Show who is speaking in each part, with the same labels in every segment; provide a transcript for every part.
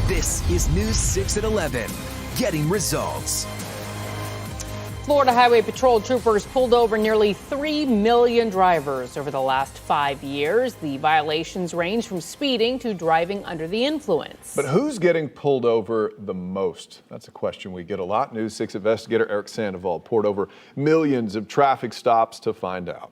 Speaker 1: This is News 6 at 11, getting results.
Speaker 2: Florida Highway Patrol troopers pulled over nearly 3 million drivers over the last 5 years. The violations range from speeding to driving under the influence.
Speaker 3: But who's getting pulled over the most? That's a question we get a lot. News 6 investigator Eric Sandoval poured over millions of traffic stops to find out.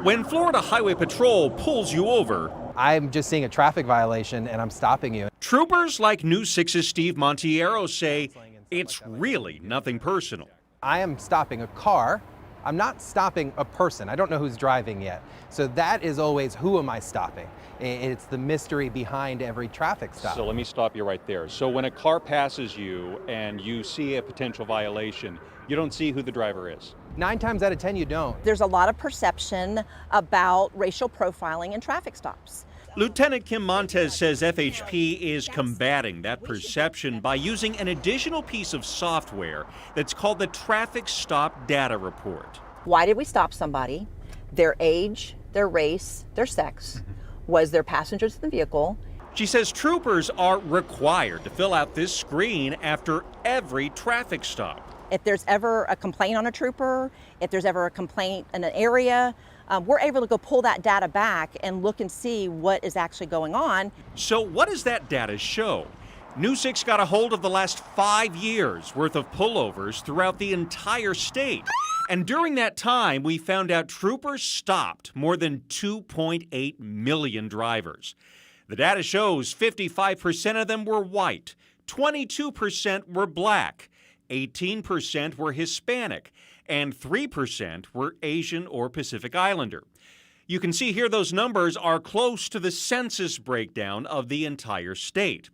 Speaker 4: When Florida Highway Patrol pulls you over,
Speaker 5: I'm just seeing a traffic violation and I'm stopping you.
Speaker 4: Troopers like News 6's Steve Montiero say it's really nothing personal.
Speaker 5: I am stopping a car. I'm not stopping a person. I don't know who's driving yet. So that is always, who am I stopping? It's the mystery behind every traffic stop.
Speaker 6: So let me stop you right there. So when a car passes you and you see a potential violation, you don't see who the driver is.
Speaker 5: 9 times out of 10, you don't.
Speaker 7: There's a lot of perception about racial profiling in traffic stops.
Speaker 4: Lieutenant Kim Montez says FHP is combating that perception by using an additional piece of software that's called the Traffic Stop Data Report.
Speaker 7: Why did we stop somebody? Their age, their race, their sex. Was there passengers in the vehicle?
Speaker 4: She says troopers are required to fill out this screen after every traffic stop.
Speaker 7: If there's ever a complaint on a trooper, if there's ever a complaint in an area, we're able to go pull that data back and look and see what is actually going on.
Speaker 4: So what does that data show? News 6 got a hold of the last 5 years worth of pullovers throughout the entire state. And during that time, we found out troopers stopped more than 2.8 million drivers. The data shows 55% of them were white, 22% were black, 18% were Hispanic, and 3% were Asian or Pacific Islander. You can see here those numbers are close to the census breakdown of the entire state.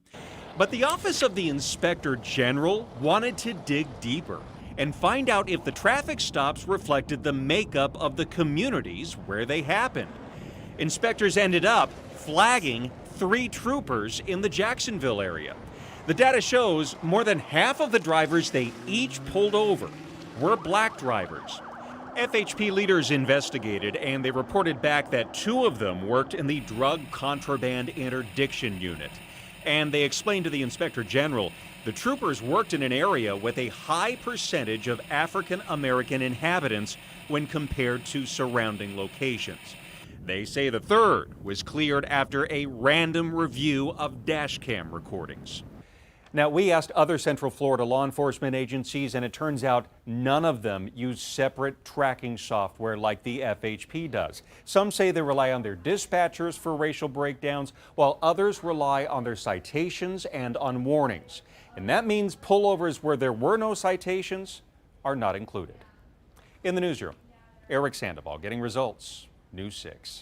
Speaker 4: But the Office of the Inspector General wanted to dig deeper and find out if the traffic stops reflected the makeup of the communities where they happened. Inspectors ended up flagging 3 troopers in the Jacksonville area. The data shows more than half of the drivers they each pulled over were black drivers. FHP leaders investigated and they reported back that 2 of them worked in the Drug Contraband Interdiction Unit. And they explained to the Inspector General the troopers worked in an area with a high percentage of African American inhabitants when compared to surrounding locations. They say the 3rd was cleared after a random review of dash cam recordings. Now, we asked other Central Florida law enforcement agencies, and it turns out none of them use separate tracking software like the FHP does. Some say they rely on their dispatchers for racial breakdowns, while others rely on their citations and on warnings. And that means pullovers where there were no citations are not included. In the newsroom, Eric Sandoval, getting results, News 6.